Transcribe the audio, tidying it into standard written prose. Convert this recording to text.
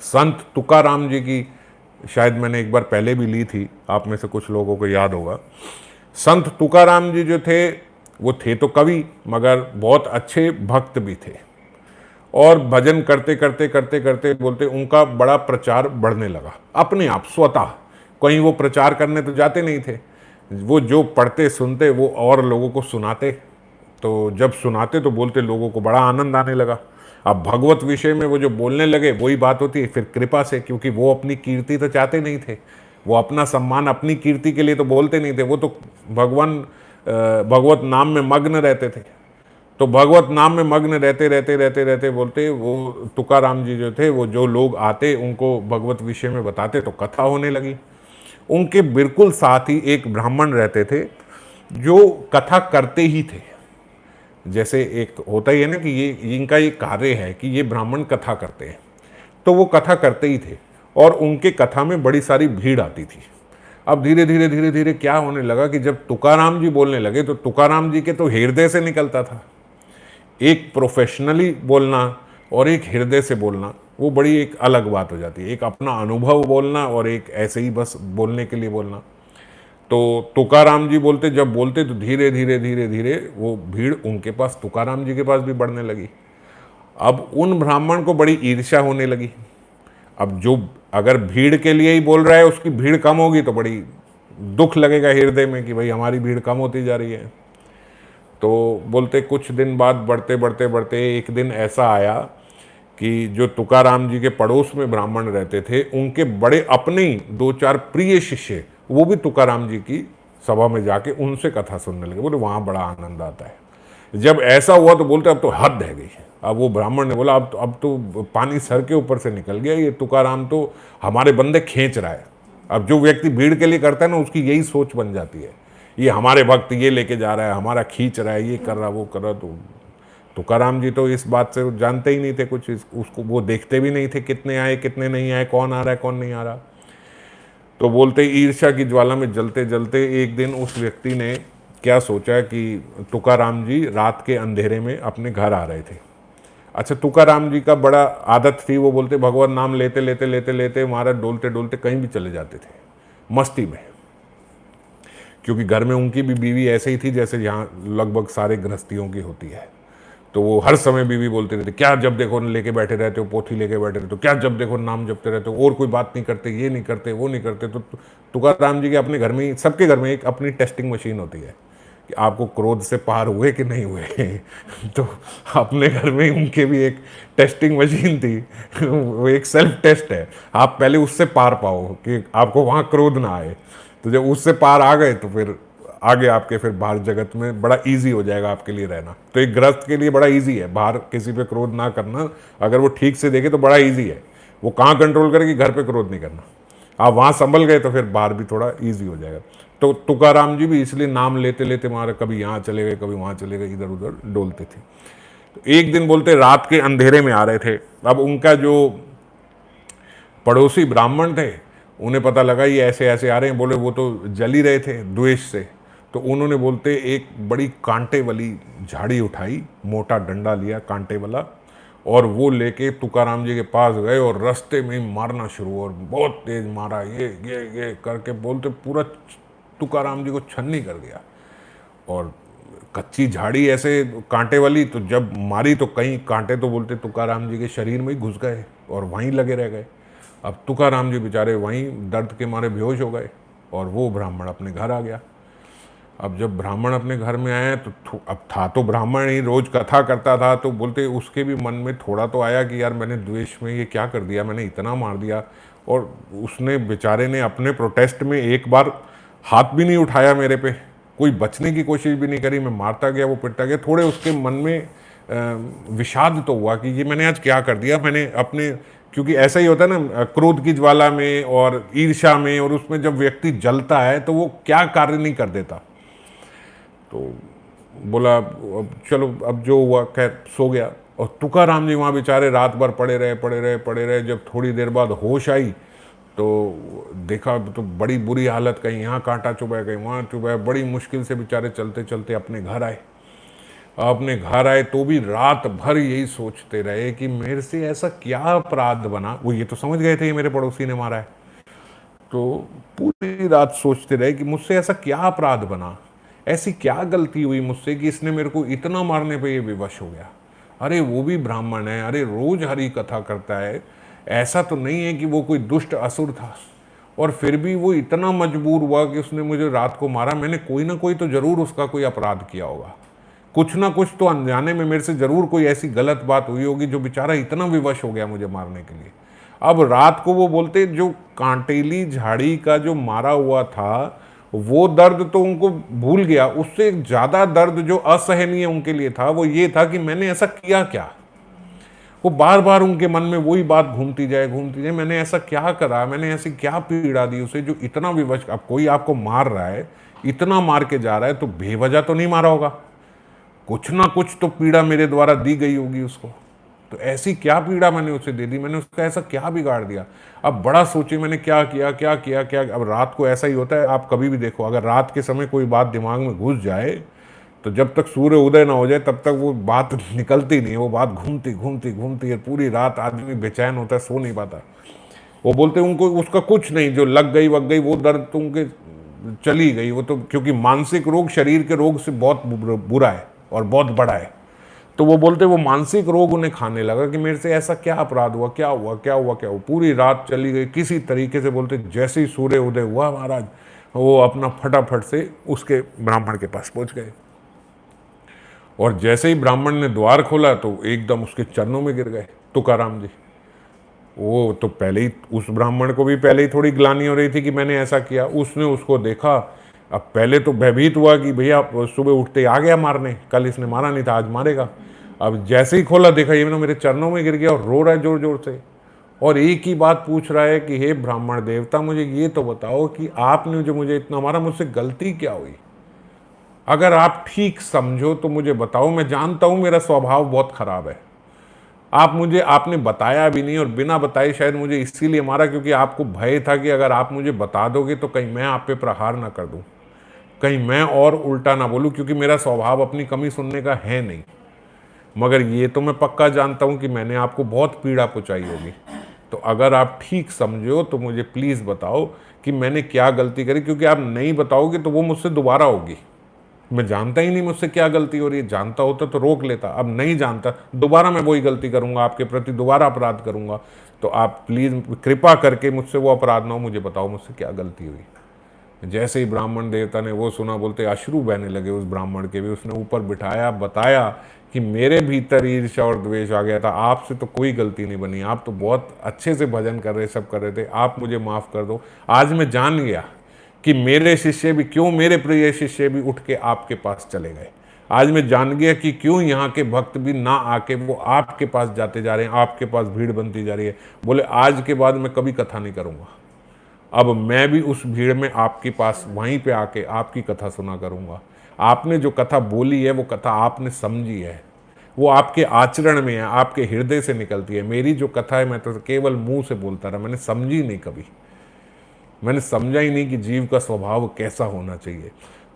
संत तुकाराम जी की शायद मैंने एक बार पहले भी ली थी, आप में से कुछ लोगों को याद होगा। संत तुकाराम जी जो थे वो थे तो कवि, मगर बहुत अच्छे भक्त भी थे। और भजन करते करते करते करते बोलते उनका बड़ा प्रचार बढ़ने लगा अपने आप स्वतः। कहीं वो प्रचार करने तो जाते नहीं थे, वो जो पढ़ते सुनते वो और लोगों को सुनाते। तो जब सुनाते तो बोलते लोगों को बड़ा आनंद आने लगा। अब भगवत विषय में वो जो बोलने लगे वही बात होती है फिर कृपा से, क्योंकि वो अपनी कीर्ति तो चाहते नहीं थे, वो अपना सम्मान अपनी कीर्ति के लिए तो बोलते नहीं थे, वो तो भगवत नाम में मग्न रहते थे। तो भगवत नाम में मग्न रहते रहते रहते रहते बोलते वो तुकाराम जी जो थे, वो जो लोग आते उनको भगवत विषय में बताते तो कथा होने लगी। उनके बिल्कुल साथ ही एक ब्राह्मण रहते थे जो कथा करते ही थे। जैसे एक होता ही है ना कि ये इनका ये कार्य है कि ये ब्राह्मण कथा करते हैं, तो वो कथा करते ही थे और उनके कथा में बड़ी सारी भीड़ आती थी। अब धीरे धीरे धीरे धीरे क्या होने लगा कि जब तुकाराम जी बोलने लगे तो तुकाराम जी के तो हृदय से निकलता था। एक प्रोफेशनली बोलना और एक हृदय से बोलना वो बड़ी एक अलग बात हो जाती है। एक अपना अनुभव बोलना और एक ऐसे ही बस बोलने के लिए बोलना। तो तुकाराम जी बोलते, जब बोलते तो धीरे धीरे धीरे धीरे वो भीड़ उनके पास तुकाराम जी के पास भी बढ़ने लगी। अब उन ब्राह्मण को बड़ी ईर्ष्या होने लगी। अब जो अगर भीड़ के लिए ही बोल रहा है उसकी भीड़ कम होगी तो बड़ी दुख लगेगा हृदय में कि भाई हमारी भीड़ कम होती जा रही है। तो बोलते कुछ दिन बाद बढ़ते बढ़ते बढ़ते एक दिन ऐसा आया कि जो तुकाराम जी के पड़ोस में ब्राह्मण रहते थे उनके बड़े अपने ही दो चार प्रिय शिष्य वो भी तुकाराम जी की सभा में जाके उनसे कथा सुनने लगे। बोले वहाँ बड़ा आनंद आता है। जब ऐसा हुआ तो बोलते अब तो हद है गई। अब वो ब्राह्मण ने बोला अब तो पानी सर के ऊपर से निकल गया, ये तुकाराम तो हमारे बंदे खींच रहा है। अब जो व्यक्ति भीड़ के लिए करता है ना उसकी यही सोच बन जाती है, ये हमारे भक्त ये लेके जा रहा है, हमारा खींच रहा है, ये कर रहा वो कर रहा। तो तुकाराम जी तो इस बात से जानते ही नहीं थे कुछ, उसको वो देखते भी नहीं थे कितने आए कितने नहीं आए, कौन आ रहा है कौन नहीं आ रहा। तो बोलते ईर्ष्या की ज्वाला में जलते जलते एक दिन उस व्यक्ति ने क्या सोचा कि तुकाराम जी रात के अंधेरे में अपने घर आ रहे थे। अच्छा, तुकाराम जी का बड़ा आदत थी, वो बोलते भगवान नाम लेते लेते लेते लेते महाराज डोलते डोलते कहीं भी चले जाते थे मस्ती में। क्योंकि घर में उनकी भी बीवी ऐसे ही थी जैसे यहाँ लगभग सारे गृहस्थियों की होती है। तो वो हर समय बीवी बोलते रहते क्या जब देखो लेके बैठे रहते हो, पोथी लेके बैठे रहते हो, क्या जब देखो नाम जपते रहते हो, और कोई बात नहीं करते, ये नहीं करते वो नहीं करते। तो तुकाराम जी के अपने घर में ही सबके घर में एक अपनी टेस्टिंग मशीन होती है कि आपको क्रोध से पार हुए कि नहीं हुए। तो अपने घर में उनके भी एक टेस्टिंग मशीन थी। वो एक सेल्फ टेस्ट है, आप पहले उससे पार पाओ कि आपको वहाँ क्रोध ना आए। तो जब उससे पार आ गए तो फिर आगे आपके फिर बाहर जगत में बड़ा इजी हो जाएगा आपके लिए रहना। तो एक गृहस्थ के लिए बड़ा इजी है बाहर किसी पे क्रोध ना करना। अगर वो ठीक से देखे तो बड़ा इजी है। वो कहाँ कंट्रोल करे कि घर पे क्रोध नहीं करना। आप वहाँ संभल गए तो फिर बाहर भी थोड़ा इजी हो जाएगा। तो तुकाराम जी भी इसलिए नाम लेते लेते मारे कभी यहाँ चले गए कभी वहाँ चले गए, इधर उधर डोलते थे। तो एक दिन बोलते रात के अंधेरे में आ रहे थे। अब उनका जो पड़ोसी ब्राह्मण थे उन्हें पता लगा ये ऐसे ऐसे आ रहे हैं। बोले वो तो जल ही रहे थे द्वेष से। तो उन्होंने बोलते एक बड़ी कांटे वाली झाड़ी उठाई, मोटा डंडा लिया कांटे वाला, और वो लेके तुकाराम जी के पास गए और रास्ते में ही मारना शुरू, और बहुत तेज मारा, ये करके बोलते पूरा तुकाराम जी को छन्नी कर दिया। और कच्ची झाड़ी ऐसे कांटे वाली, तो जब मारी तो कहीं कांटे तो बोलते तुकाराम जी के शरीर में ही घुस गए और वहीं लगे रह गए। अब तुकाराम जी बेचारे वहीं दर्द के मारे बेहोश हो गए और वो ब्राह्मण अपने घर आ गया। अब जब ब्राह्मण अपने घर में आए तो अब था तो ब्राह्मण ही रोज कथा करता था, तो बोलते उसके भी मन में थोड़ा तो आया कि यार मैंने द्वेष में ये क्या कर दिया, मैंने इतना मार दिया। और उसने बेचारे ने अपने प्रोटेस्ट में एक बार हाथ भी नहीं उठाया मेरे पे, कोई बचने की कोशिश भी नहीं करी, मैं मारता गया वो पिटता गया। थोड़े उसके मन में विषाद तो हुआ कि ये मैंने आज क्या कर दिया। मैंने अपने, क्योंकि ऐसा ही होता है ना क्रोध की ज्वाला में और ईर्ष्या में, और उसमें जब व्यक्ति जलता है तो वो क्या कार्य नहीं कर देता। तो बोला अब चलो अब जो हुआ खैर सो गया। और तुकाराम जी वहाँ बेचारे रात भर पड़े रहे। जब थोड़ी देर बाद होश आई तो देखा तो बड़ी बुरी हालत, कहीं यहाँ कांटा चुभा कहीं वहाँ चुभा, बड़ी मुश्किल से बेचारे चलते चलते अपने घर आए। अपने घर आए तो भी रात भर यही सोचते रहे कि मेरे से ऐसा क्या अपराध बना। वो ये तो समझ गए थे ये मेरे पड़ोसी ने मारा है, तो पूरी रात सोचते रहे कि मुझसे ऐसा क्या अपराध बना, ऐसी क्या गलती हुई मुझसे कि इसने मेरे को इतना मारने पे ये विवश हो गया। अरे वो भी ब्राह्मण है, अरे रोज हरी कथा करता है, ऐसा तो नहीं है कि वो कोई दुष्ट असुर था, और फिर भी वो इतना मजबूर हुआ कि उसने मुझे रात को मारा। मैंने कोई ना कोई तो जरूर उसका कोई अपराध किया होगा, कुछ ना कुछ तो अनजाने में मेरे से जरूर कोई ऐसी गलत बात हुई होगी जो बेचारा इतना विवश हो गया मुझे मारने के लिए। अब रात को वो बोलते जो कांटेली झाड़ी का जो मारा हुआ था वो दर्द तो उनको भूल गया, उससे ज्यादा दर्द जो असहनीय उनके लिए था वो ये था कि मैंने ऐसा किया क्या। वो बार बार उनके मन में वही बात घूमती जाए, मैंने ऐसा क्या करा, मैंने ऐसी क्या पीड़ा दी उसे जो इतना विवश। अब कोई आपको मार रहा है, इतना मार के जा रहा है, तो बेवजह तो नहीं मारा होगा, कुछ ना कुछ तो पीड़ा मेरे द्वारा दी गई होगी उसको। तो ऐसी क्या पीड़ा मैंने उसे दे दी, मैंने उसका ऐसा क्या बिगाड़ दिया। अब बड़ा सोचे मैंने क्या किया क्या किया क्या। अब रात को ऐसा ही होता है, आप कभी भी देखो, अगर रात के समय कोई बात दिमाग में घुस जाए तो जब तक सूर्य उदय ना हो जाए तब तक वो बात निकलती नहीं, वो बात घूमती घूमती घूमती है, पूरी रात आदमी बेचैन होता है, सो नहीं पाता। वो बोलते उनको उसका कुछ नहीं, जो लग गई वग गई वो दर्द तो उनके चली गई, वो तो क्योंकि मानसिक रोग शरीर के रोग से बहुत बुरा है और बहुत बड़ा है। तो वो बोलते वो मानसिक रोग उन्हें खाने लगा कि मेरे से ऐसा क्या अपराध हुआ, क्या हुआ क्या हुआ क्या हुआ। पूरी रात चली गई किसी तरीके से। बोलते जैसे ही सूर्य उदय हुआ महाराज, वो अपना फटाफट से उसके ब्राह्मण के पास पहुंच गए, और जैसे ही ब्राह्मण ने द्वार खोला तो एकदम उसके चरणों में गिर गए तुकाराम जी। वो तो पहले ही, उस ब्राह्मण को भी पहले ही थोड़ी ग्लानि हो रही थी कि मैंने ऐसा किया। उसने उसको देखा, अब पहले तो भयभीत हुआ कि भैया सुबह उठते आ गया मारने, कल इसने मारा नहीं था आज मारेगा। अब जैसे ही खोला देखा ये मेरे चरणों में गिर गया और रो रहा है जोर जोर से, और एक ही बात पूछ रहा है कि हे ब्राह्मण देवता, मुझे ये तो बताओ कि आपने जो मुझे इतना मारा, मुझसे गलती क्या हुई। अगर आप ठीक समझो तो मुझे बताओ, मैं जानता हूं मेरा स्वभाव बहुत खराब है। आपने बताया भी नहीं, और बिना बताए शायद मुझे इसीलिए मारा क्योंकि आपको भय था कि अगर आप मुझे बता दोगे तो कहीं मैं आप पे प्रहार ना कर दूं, कहीं मैं और उल्टा ना बोलूं, क्योंकि मेरा स्वभाव अपनी कमी सुनने का है नहीं। मगर ये तो मैं पक्का जानता हूं कि मैंने आपको बहुत पीड़ा पहुंचाई होगी। तो अगर आप ठीक समझो तो मुझे प्लीज़ बताओ कि मैंने क्या गलती करी, क्योंकि आप नहीं बताओगे तो वो मुझसे दोबारा होगी। मैं जानता ही नहीं मुझसे क्या गलती हो रही है, जानता होता तो रोक लेता, अब नहीं जानता, दोबारा मैं वही गलती करूंगा, आपके प्रति दोबारा अपराध करूंगा। तो आप प्लीज़ कृपा करके मुझसे वो अपराध ना हो, मुझे बताओ मुझसे क्या गलती हुई। जैसे ही ब्राह्मण देवता ने वो सुना, बोलते अश्रु बहने लगे उस ब्राह्मण के भी। उसने ऊपर बिठाया, बताया कि मेरे भीतर ईर्ष्या और द्वेष आ गया था, आपसे तो कोई गलती नहीं बनी, आप तो बहुत अच्छे से भजन कर रहे, सब कर रहे थे, आप मुझे माफ़ कर दो। आज मैं जान गया कि मेरे शिष्य भी क्यों, मेरे प्रिय शिष्य भी उठ के आपके पास चले गए। आज मैं जान गया कि क्यों यहाँ के भक्त भी ना आके वो आपके पास जाते जा रहे हैं, आपके पास भीड़ बनती जा रही है। बोले आज के बाद मैं कभी कथा नहीं करूँगा, अब मैं भी उस भीड़ में आपके पास वहीं पे आके आपकी कथा सुना करूँगा। आपने जो कथा बोली है वो कथा आपने समझी है, वो आपके आचरण में है, आपके हृदय से निकलती है। मेरी जो कथा है मैं तो केवल मुंह से बोलता रहा, मैंने समझी नहीं कभी, मैंने समझा ही नहीं कि जीव का स्वभाव कैसा होना चाहिए।